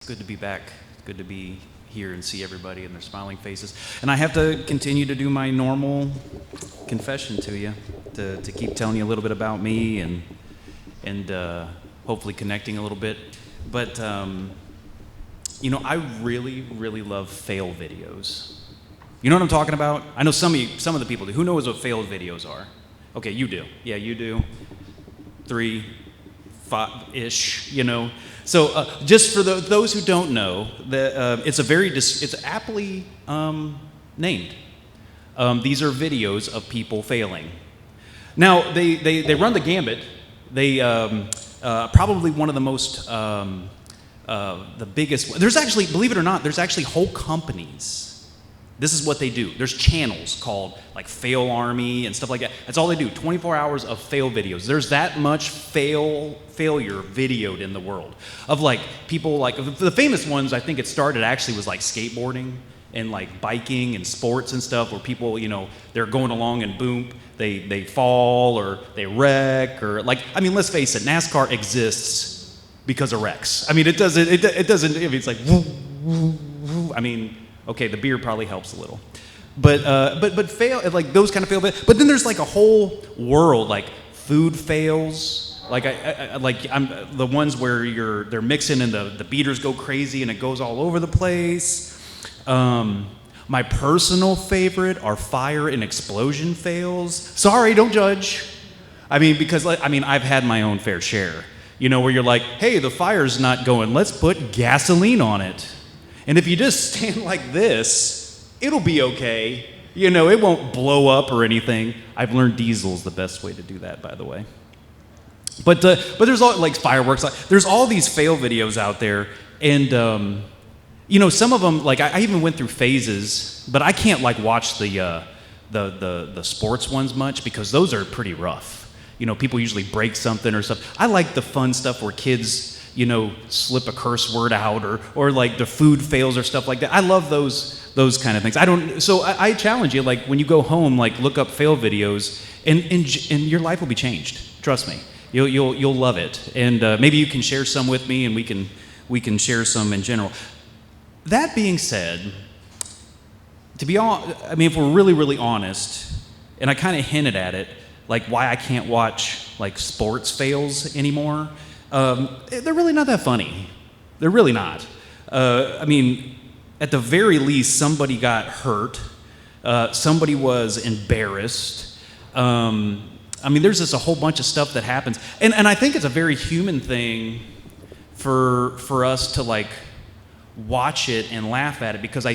Good to be back. Good to be here and see everybody and their smiling faces. And I have to continue to do my normal confession to you, to keep telling you a little bit about me and hopefully connecting a little bit. But I really, really love fail videos. You know what I'm talking about? I know some of the people do. Who knows what failed videos are? Okay, you do. Yeah, you do. 3, 5-ish, So just for those who don't know, it's aptly named. These are videos of people failing. Now, they run the gambit. They probably one of the most, the biggest, there's actually, believe it or not, there's actually whole companies. This is what they do. There's channels called like Fail Army and stuff like that. That's all they do, 24 hours of fail videos. There's that much failure videoed in the world of like people like, the famous ones I think it started actually was like skateboarding and like biking and sports and stuff where people, they're going along and boom, they fall or they wreck or like, let's face it, NASCAR exists because of wrecks. It doesn't, it's like, woo, woo, woo. Okay, the beer probably helps a little, but fail like those kind of fail. But then there's like a whole world like food fails. Like I'm the ones where they're mixing and the beaters go crazy and it goes all over the place. My personal favorite are fire and explosion fails. Sorry, don't judge. Because I've had my own fair share. Where you're like, hey, the fire's not going. Let's put gasoline on it. And if you just stand like this, it'll be okay. It won't blow up or anything. I've learned diesel's the best way to do that, by the way. But there's all like fireworks. There's all these fail videos out there, and some of them like I even went through phases, but I can't like watch the sports ones much because those are pretty rough. People usually break something or stuff. I like the fun stuff where kids slip a curse word out or like the food fails or stuff like that. I love those kind of things. I challenge you, like when you go home, like look up fail videos and your life will be changed. Trust me. You'll love it. And maybe you can share some with me and we can share some in general. That being said, if we're really, really honest, and I kind of hinted at it, like why I can't watch like sports fails anymore. They're really not that funny. They're really not. At the very least, somebody got hurt. Somebody was embarrassed. There's just a whole bunch of stuff that happens. And I think it's a very human thing for us to like watch it and laugh at it because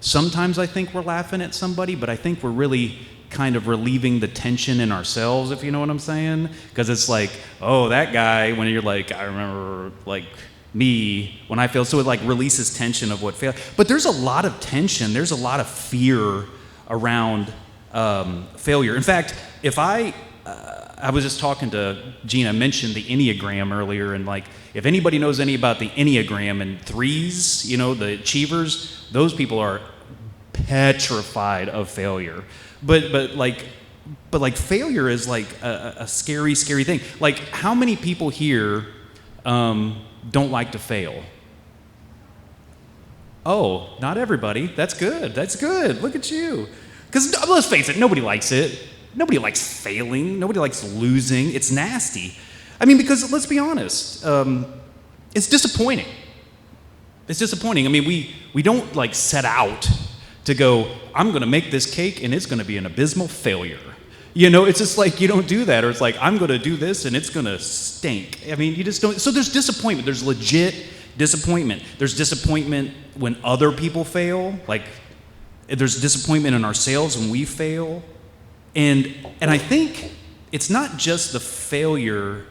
sometimes I think we're laughing at somebody, but I think we're really kind of relieving the tension in ourselves, if you know what I'm saying. Because it's like, oh, that guy, when you're like, I remember like me when I failed. So it like releases tension of what failed. But there's a lot of tension. There's a lot of fear around failure. In fact, if I was just talking to Gina, mentioned the Enneagram earlier, and like if anybody knows any about the Enneagram and 3s, the achievers, those people are petrified of failure. But failure is like a scary, scary thing. Like how many people here don't like to fail? Oh, not everybody. That's good. Look at you. Because let's face it, nobody likes it. Nobody likes failing. Nobody likes losing. It's nasty. Because let's be honest, it's disappointing. It's disappointing. We don't like set out to go, I'm going to make this cake and it's going to be an abysmal failure. It's just like you don't do that. Or it's like, I'm going to do this and it's going to stink. You just don't. So there's disappointment. There's legit disappointment. There's disappointment when other people fail. Like there's disappointment in ourselves when we fail. And I think it's not just the failure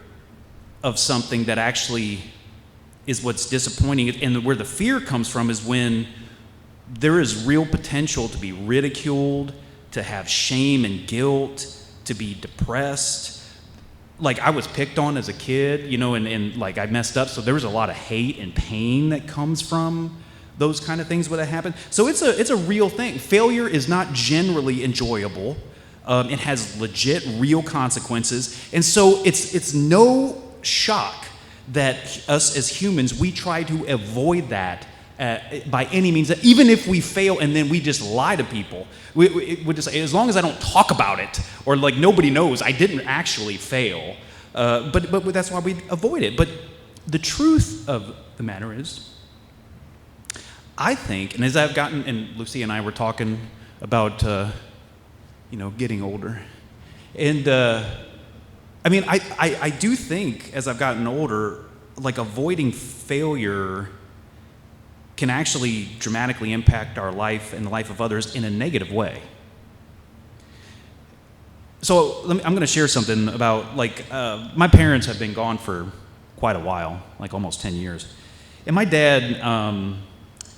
of something that actually is what's disappointing. And where the fear comes from is when there is real potential to be ridiculed, to have shame and guilt, to be depressed. Like I was picked on as a kid, and like I messed up. So there was a lot of hate and pain that comes from those kind of things when that happen. So it's a real thing. Failure is not generally enjoyable. It has legit, real consequences. And so it's no shock that us as humans, we try to avoid that by any means, even if we fail and then we just lie to people. We just say, as long as I don't talk about it, or like nobody knows I didn't actually fail. But that's why we avoid it. But the truth of the matter is, I think, and as I've gotten, and Lucy and I were talking about, getting older. And I do think as I've gotten older, like avoiding failure can actually dramatically impact our life and the life of others in a negative way. So I'm going to share something about, my parents have been gone for quite a while, like almost 10 years. And my dad,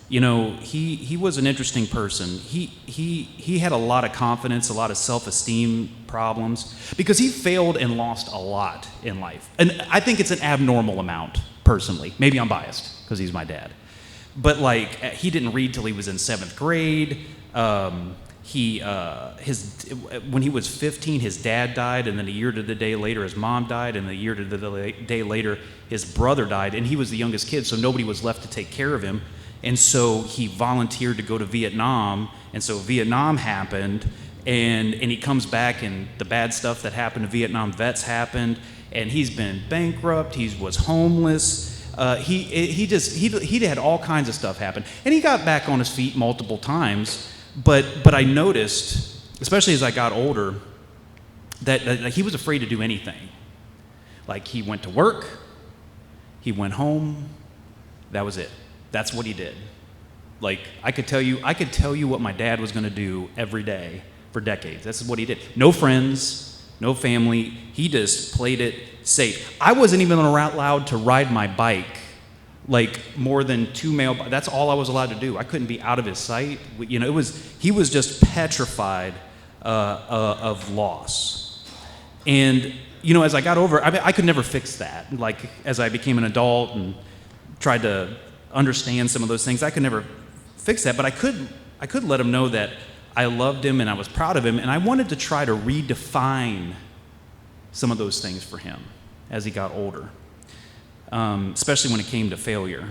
he was an interesting person. He had a lot of confidence, a lot of self-esteem problems, because he failed and lost a lot in life. And I think it's an abnormal amount, personally. Maybe I'm biased, because he's my dad. But he didn't read till he was in 7th grade. When he was 15, his dad died, and then a year to the day later, his mom died, and a year to the day later, his brother died, and he was the youngest kid, so nobody was left to take care of him. And so he volunteered to go to Vietnam, and so Vietnam happened, and he comes back, and the bad stuff that happened to Vietnam vets happened, and he's been bankrupt, he was homeless. He had all kinds of stuff happen, and he got back on his feet multiple times. But I noticed, especially as I got older, that he was afraid to do anything. Like, he went to work, he went home, that was it. That's what he did. Like, I could tell you what my dad was going to do every day for decades. That's what he did. No friends, no family. He just played it safe. I wasn't even allowed to ride my bike more than 2 mile. That's all I was allowed to do. I couldn't be out of his sight. He was just petrified of loss. And as I got over, I could never fix that. As I became an adult and tried to understand some of those things, I could never fix that. But I could let him know that I loved him and I was proud of him, and I wanted to try to redefine some of those things for him as he got older. Especially when it came to failure,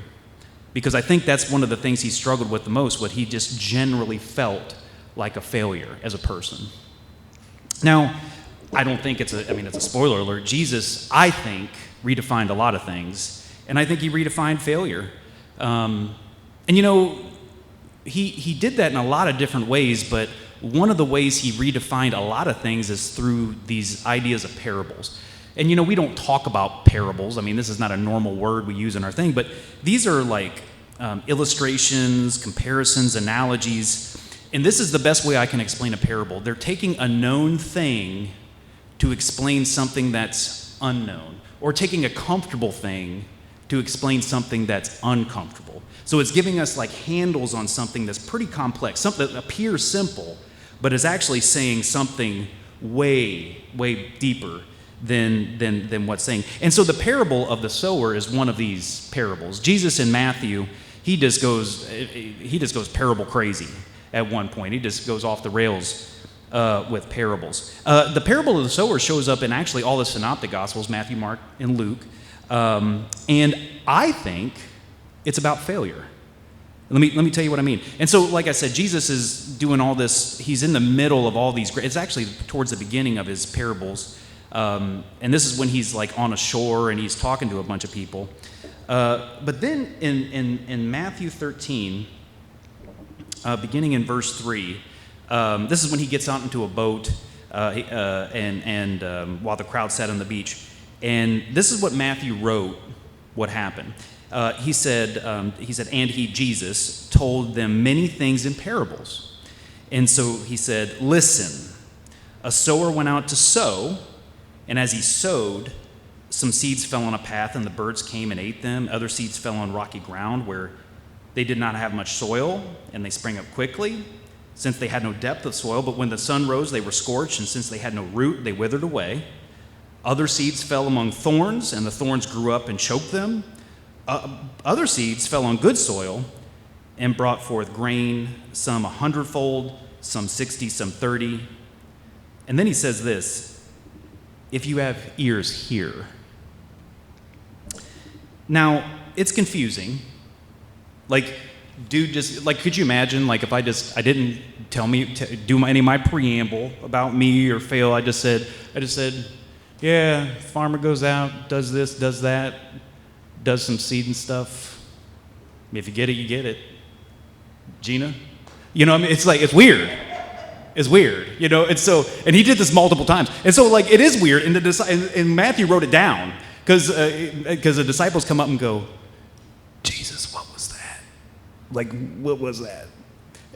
because I think that's one of the things he struggled with the most. What he just generally felt like a failure as a person. Now, I don't think it's a spoiler alert. Jesus, I think, redefined a lot of things, and I think he redefined failure. He did that in a lot of different ways, but one of the ways he redefined a lot of things is through these ideas of parables. And we don't talk about parables. This is not a normal word we use in our thing, but these are illustrations, comparisons, analogies. And this is the best way I can explain a parable. They're taking a known thing to explain something that's unknown, or taking a comfortable thing to explain something that's uncomfortable. So it's giving us handles on something that's pretty complex, something that appears simple, but is actually saying something way, way deeper than what's saying. And so the parable of the sower is one of these parables. Jesus in Matthew, he just goes parable crazy at one point. He just goes off the rails with parables. The parable of the sower shows up in actually all the synoptic gospels, Matthew, Mark, and Luke. And I think it's about failure. Let me tell you what I mean. And so, like I said, Jesus is doing all this. He's in the middle of all these. It's actually towards the beginning of his parables. And this is when he's on a shore and he's talking to a bunch of people. But then in Matthew 13, beginning in verse 3, this is when he gets out into a boat and while the crowd sat on the beach. And this is what Matthew wrote what happened. He said, and he, Jesus, told them many things in parables. And so he said, listen, a sower went out to sow, and as he sowed, some seeds fell on a path, and the birds came and ate them. Other seeds fell on rocky ground where they did not have much soil, and they sprang up quickly, since they had no depth of soil. But when the sun rose, they were scorched, and since they had no root, they withered away. Other seeds fell among thorns, and the thorns grew up and choked them. Other seeds fell on good soil and brought forth grain, some 100-fold, some 60, some 30. And then he says this, if you have ears, hear. Now, it's confusing. Like, dude, just like, could you imagine, like, if I didn't do any of my preamble about me or Phil. I just said, yeah, farmer goes out, does this, does that, does some seed and stuff. If you get it, you get it. Gina, you know, I mean, it's like, it's weird. It's weird, you know. And he did this multiple times, and so like it is weird. And Matthew wrote it down because the disciples come up and go, Jesus, what was that? Like, what was that?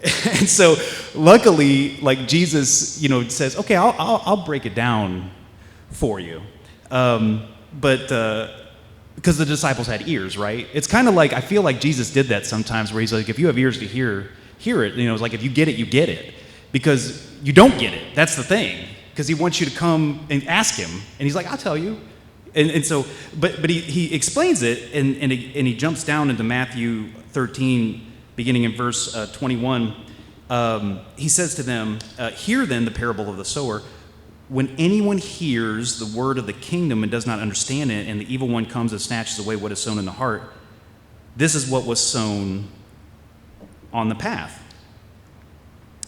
And so, luckily, like Jesus, you know, says, okay, I'll break it down for you, but because the disciples had ears, right? It's kind of like I feel like Jesus did that sometimes, where he's like, if you have ears to hear it. You know, it's like if you get it, you get it. Because you don't get it. That's the thing. Because he wants you to come and ask him. And he's like, I'll tell you. And so, but he explains it, and he jumps down into Matthew 13, beginning in verse 21. He says to them, hear then the parable of the sower. When anyone hears the word of the kingdom and does not understand it, and the evil one comes and snatches away what is sown in the heart, this is what was sown on the path.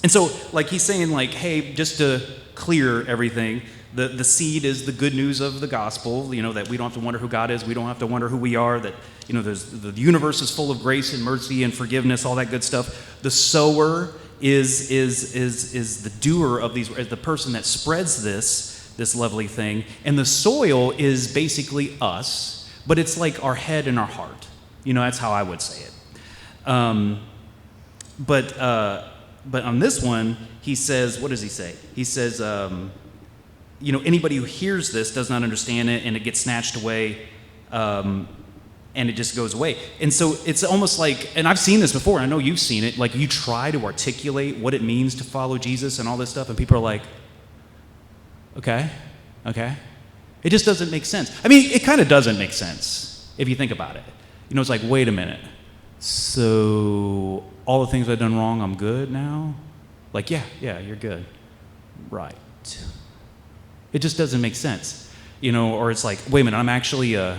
And so, like, he's saying, like, hey, just to clear everything, the seed is the good news of the gospel, you know, that we don't have to wonder who God is, we don't have to wonder who we are, that, you know, the universe is full of grace and mercy and forgiveness, all that good stuff. The sower is the doer of these, the person that spreads this lovely thing, and the soil is basically us, but it's like our head and our heart. You know, that's how I would say it. But on this one, he says, what does he say? He says, you know, anybody who hears this does not understand it, and it gets snatched away, and it just goes away. And so it's almost like, and I've seen this before, I know you've seen it, like you try to articulate what it means to follow Jesus and all this stuff, and people are like, okay. It just doesn't make sense. I mean, it kind of doesn't make sense if you think about it. You know, it's like, wait a minute. So all the things I've done wrong, I'm good now? Like, yeah, you're good. Right. It just doesn't make sense. You know, or it's like, wait a minute, I'm actually, I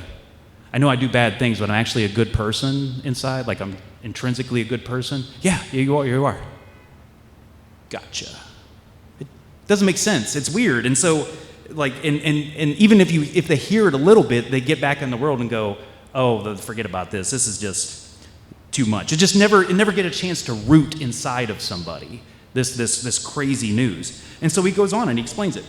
know I do bad things, but I'm actually a good person inside. Like, I'm intrinsically a good person. Yeah, you are. Gotcha. It doesn't make sense. It's weird. And so, like, and even if they hear it a little bit, they get back in the world and go, oh, forget about this. This is just too much. It never get a chance to root inside of somebody, this crazy news. And so he goes on and he explains it.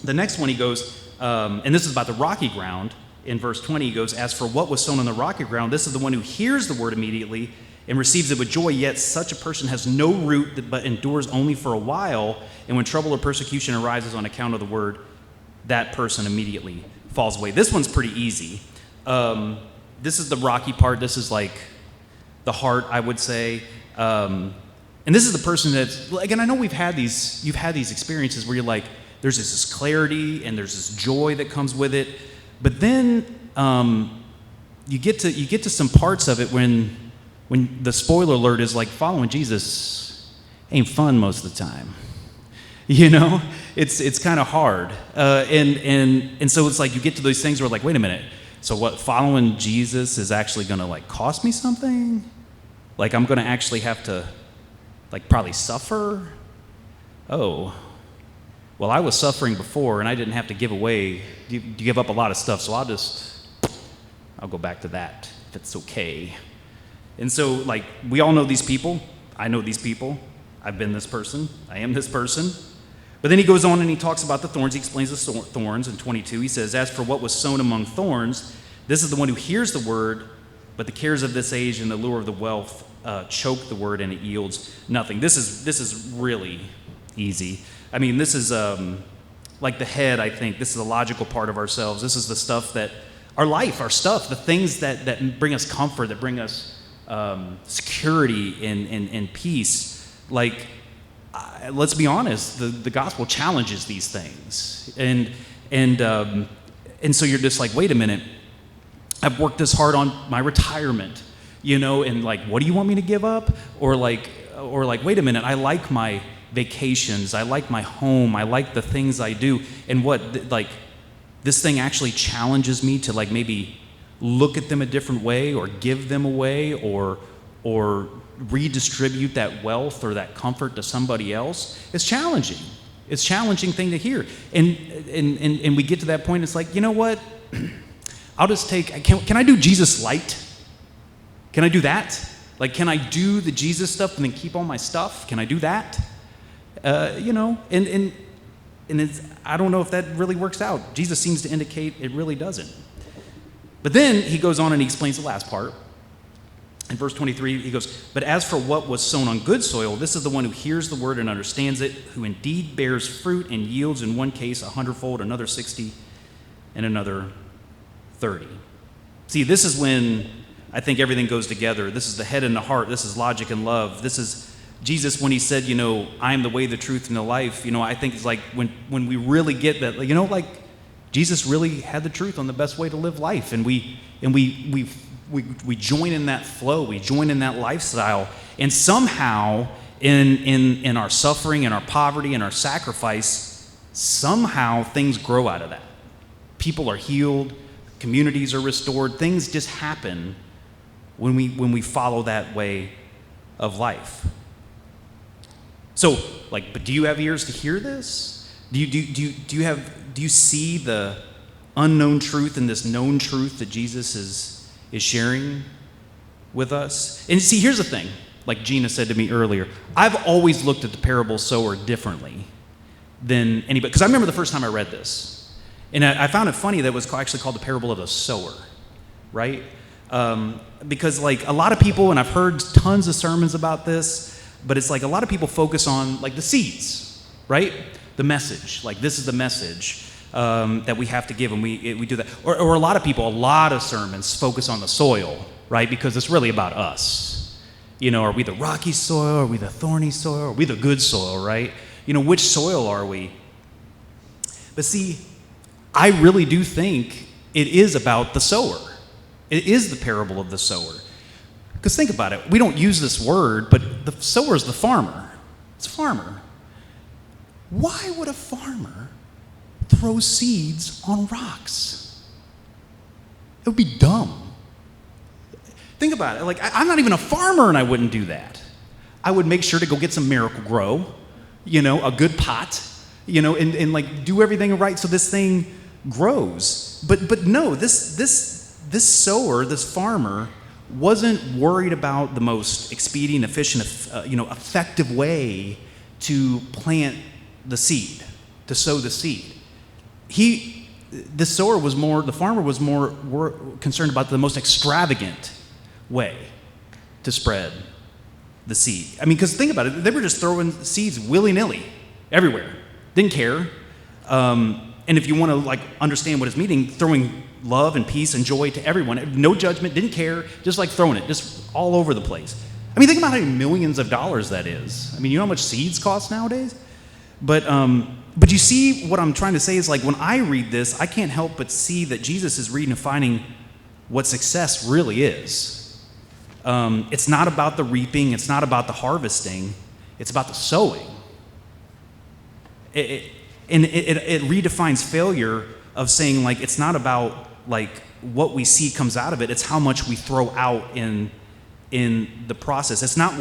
The next one he goes, and this is about the rocky ground. In verse 20, he goes, as for what was sown on the rocky ground, this is the one who hears the word immediately and receives it with joy, yet such a person has no root but endures only for a while, and when trouble or persecution arises on account of the word, that person immediately falls away. This one's pretty easy. This is the rocky part. This is like the heart, I would say. And this is the person that's, like, and I know you've had these experiences where you're like, there's this clarity and there's this joy that comes with it. But then you get to some parts of it when the spoiler alert is like, following Jesus ain't fun most of the time. You know, it's kind of hard. And so it's like you get to those things where like, wait a minute. So what, following Jesus is actually going to like cost me something? Like I'm going to actually have to like probably suffer? Oh, well, I was suffering before and I didn't have to give up a lot of stuff. So I'll go back to that if it's okay. And so like we all know these people. I know these people. I've been this person. I am this person. But then he goes on and he talks about the thorns. He explains the thorns in 22. He says, as for what was sown among thorns, this is the one who hears the word, but the cares of this age and the lure of the wealth choke the word and it yields nothing. This is really easy. I mean, this is like the head, I think. This is the logical part of ourselves. This is the stuff that, our life, our stuff, the things that bring us comfort, that bring us security and peace. Like, let's be honest, the gospel challenges these things. And so you're just like, wait a minute, I've worked this hard on my retirement, you know, and like, what do you want me to give up? Or like, wait a minute, I like my vacations, I like my home, I like the things I do. And what, like, this thing actually challenges me to like maybe look at them a different way or give them away or redistribute that wealth or that comfort to somebody else, it's challenging. It's a challenging thing to hear. And we get to that point, it's like, you know what? I'll just can I do Jesus light? Can I do that? Like, can I do the Jesus stuff and then keep all my stuff? Can I do that? And it's, I don't know if that really works out. Jesus seems to indicate it really doesn't. But then he goes on and he explains the last part. In verse 23, he goes, "But as for what was sown on good soil, this is the one who hears the word and understands it, who indeed bears fruit and yields in one case 100-fold, another 60, and another 30. See, this is when I think everything goes together. This is the head and the heart. This is logic and love. This is Jesus when he said, I am the way, the truth, and the life. I think it's like when we really get that, like Jesus really had the truth on the best way to live life. And we join in that flow. We join in that lifestyle. And somehow in our suffering and our poverty and our sacrifice, somehow things grow out of that. People are healed. Communities are restored. Things just happen when we follow that way of life. So, but do you have ears to hear this? Do you see the unknown truth and this known truth that Jesus is sharing with us? And see, here's the thing. Like Gina said to me earlier, I've always looked at the parable sower differently than anybody. Because I remember the first time I read this, and I found it funny that it was actually called the parable of the sower, right? Because a lot of people, and I've heard tons of sermons about this, but it's like a lot of people focus on the seeds, right? The message, this is the message that we have to give, and we do that. Or a lot of sermons focus on the soil, right? Because it's really about us. Are we the rocky soil? Are we the thorny soil? Are we the good soil, right? Which soil are we? But see, I really do think it is about the sower. It is the parable of the sower. Because think about it. We don't use this word, but the sower is the farmer. It's a farmer. Why would a farmer throw seeds on rocks? It would be dumb. Think about it. I'm not even a farmer, and I wouldn't do that. I would make sure to go get some Miracle-Gro, a good pot, and do everything right so this thing grows. But no, this sower, this farmer, wasn't worried about the most expedient, efficient, effective way to plant the seed, to sow the seed. The farmer was more concerned about the most extravagant way to spread the seed. Because think about it, they were just throwing seeds willy-nilly everywhere. Didn't care. And if you want to understand what it's meaning, throwing love and peace and joy to everyone, no judgment, didn't care, just throwing it, just all over the place. Think about how many millions of dollars that is. You know how much seeds cost nowadays? But you see what I'm trying to say is when I read this, I can't help but see that Jesus is redefining what success really is. It's not about the reaping, it's not about the harvesting, it's about the sowing. It redefines failure of saying it's not about what we see comes out of it, it's how much we throw out in the process. It's not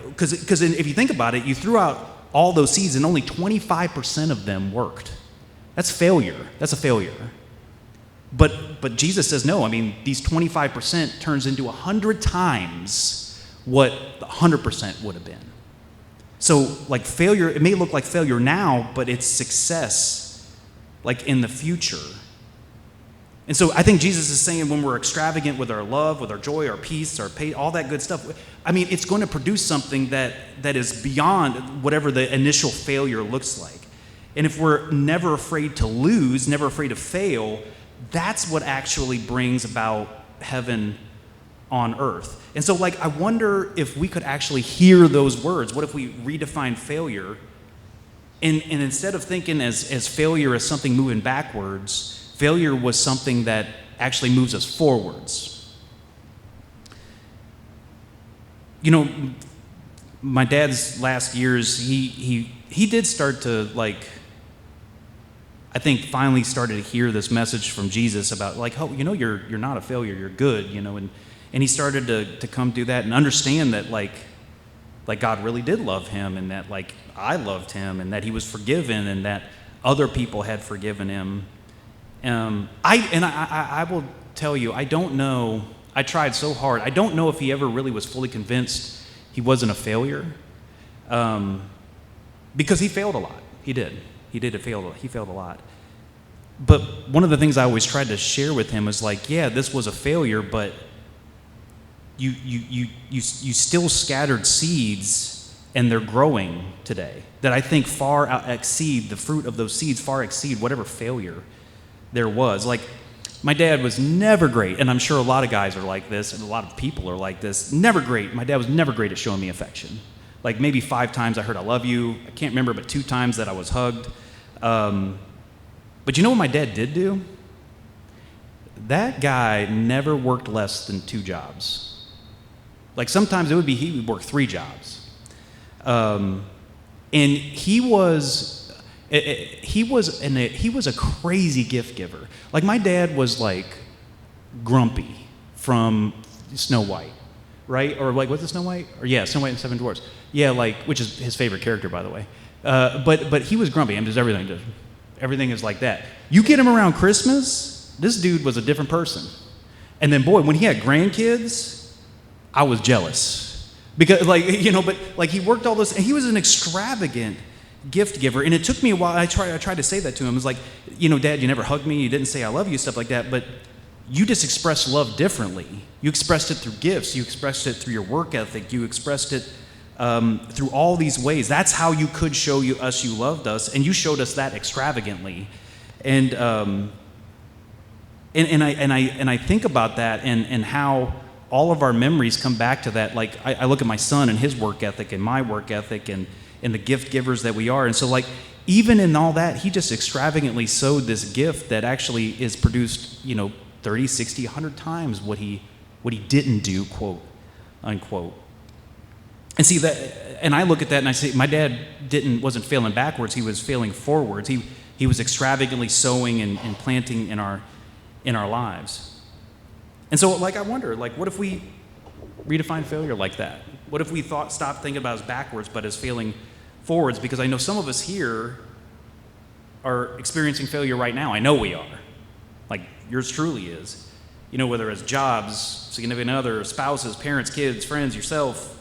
because if you think about it, you threw out all those seeds and only 25% of them worked. That's failure. That's a failure. But Jesus says no. These 25% turns into 100 times what the 100% would have been. So failure, it may look like failure now, but it's success in the future. And so I think Jesus is saying when we're extravagant with our love, with our joy, our peace, our pain, all that good stuff, it's going to produce something that is beyond whatever the initial failure looks like. And if we're never afraid to lose, never afraid to fail, that's what actually brings about heaven on earth. And so I wonder if we could actually hear those words. What if we redefine failure? And instead of thinking as failure as something moving backwards, failure was something that actually moves us forwards. My dad's last years, he did start to I think finally started to hear this message from Jesus about like, oh, you're not a failure, you're good, and he started to come through that and understand that like God really did love him, and that like I loved him, and that he was forgiven, and that other people had forgiven him. I will tell you, I don't know. I tried so hard. I don't know if he ever really was fully convinced he wasn't a failure, because he failed a lot. He did. He failed a lot. But one of the things I always tried to share with him was like, yeah, this was a failure, but you still scattered seeds, and they're growing today that I think far exceed the fruit of those seeds, far exceed whatever failure there was. Like, my dad was never great, and I'm sure a lot of guys are like this, and a lot of people are like this. Never great. My dad was never great at showing me affection. Like maybe 5 times I heard I love you. I can't remember, but 2 times that I was hugged. But you know what my dad did do? That guy never worked less than 2 jobs. Like sometimes it would be he would work 3 jobs. And he was a crazy gift giver. Like my dad was like Grumpy from Snow White, right? Or like, what's the Snow White? Or yeah, Snow White and the 7 Dwarfs. Yeah, like, which is his favorite character, by the way. But he was grumpy. I mean, everything is like that. You get him around Christmas, this dude was a different person. And then boy, when he had grandkids, I was jealous. Because but like he worked all this, and he was an extravagant gift giver. And it took me a while. I tried to say that to him. It was like, Dad, you never hugged me, you didn't say I love you, stuff like that, but you just expressed love differently. You expressed it through gifts, you expressed it through your work ethic, you expressed it through all these ways. That's how you could show us you loved us, and you showed us that extravagantly. And I think about that and how all of our memories come back to that. Like I look at my son and his work ethic and my work ethic and the gift givers that we are. And so like even in all that, he just extravagantly sowed this gift that actually is produced, 30, 60, 100 times what he didn't do, quote unquote. And see that, and I look at that and I say, my dad wasn't failing backwards, he was failing forwards. He was extravagantly sowing and planting in our lives. And so like I wonder, like what if we redefine failure like that? What if we stopped thinking about it as backwards but as failing forwards? Because I know some of us here are experiencing failure right now. I know we are. Like yours truly is. Whether it's jobs, significant other, spouses, parents, kids, friends, yourself.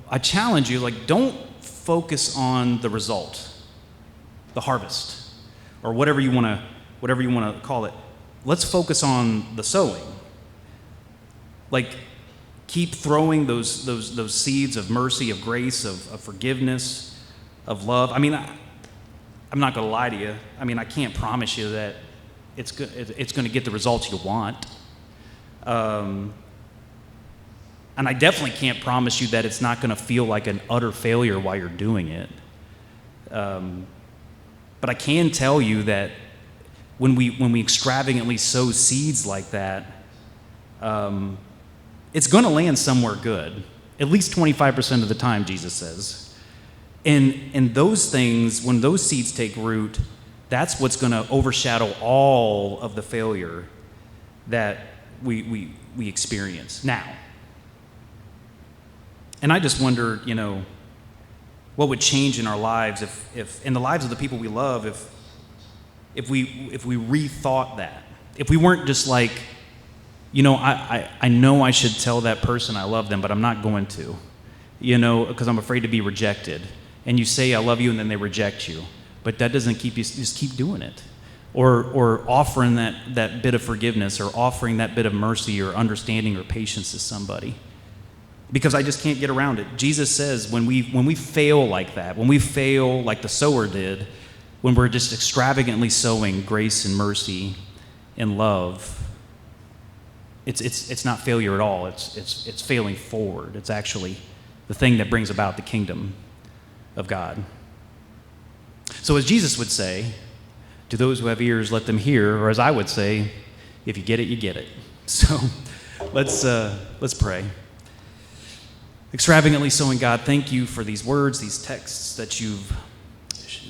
I challenge you, like, don't focus on the result, the harvest, or whatever you want to call it. Let's focus on the sowing. Like, keep throwing those seeds of mercy, of grace, of forgiveness, of love. I mean, I'm not going to lie to you. I mean, I can't promise you that it's going to get the results you want. And I definitely can't promise you that it's not going to feel like an utter failure while you're doing it. But I can tell you that when we extravagantly sow seeds like that, it's going to land somewhere good. At least 25% of the time, Jesus says. And those things, when those seeds take root, that's what's going to overshadow all of the failure that we experience now. And I just wonder, what would change in our lives if in the lives of the people we love, if we rethought that, if we weren't just like, I know I should tell that person I love them, but I'm not going to, because I'm afraid to be rejected. And you say I love you, and then they reject you, but that doesn't keep you. Just keep doing it, or offering that bit of forgiveness, or offering that bit of mercy, or understanding, or patience to somebody. Because I just can't get around it. Jesus says when we fail like that, when we fail like the sower did, when we're just extravagantly sowing grace and mercy and love, it's not failure at all. It's failing forward. It's actually the thing that brings about the kingdom of God. So as Jesus would say, to those who have ears, let them hear, or as I would say, if you get it, you get it. So let's pray. Extravagantly sowing God, thank you for these words, these texts that you've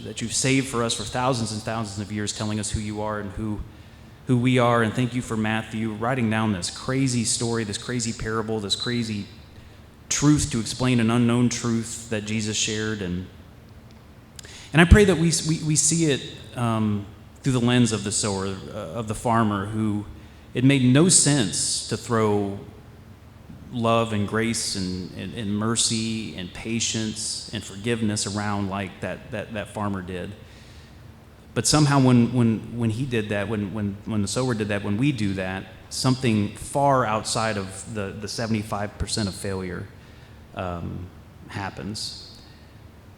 that you've saved for us for thousands and thousands of years, telling us who you are and who we are. And thank you for Matthew writing down this crazy story, this crazy parable, this crazy truth to explain an unknown truth that Jesus shared. And I pray that we see it through the lens of the sower, of the farmer, who it made no sense to throw love and grace and mercy and patience and forgiveness around like that farmer did. But somehow when he did that, when the sower did that, when we do that, something far outside of the 75% of failure happens.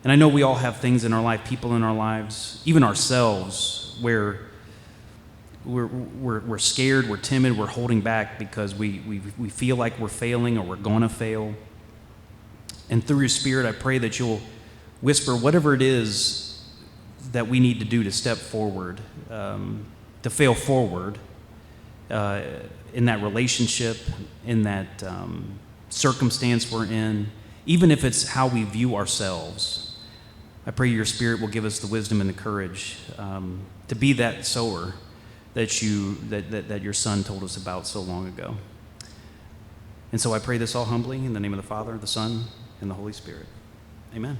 And I know we all have things in our life, people in our lives, even ourselves, where we're scared, we're timid, we're holding back because we feel like we're failing or we're going to fail. And through your Spirit, I pray that you'll whisper whatever it is that we need to do to step forward, to fail forward in that relationship, in that circumstance we're in, even if it's how we view ourselves. I pray your Spirit will give us the wisdom and the courage to be that sower that your Son told us about so long ago. And so I pray this all humbly in the name of the Father, the Son, and the Holy Spirit. Amen.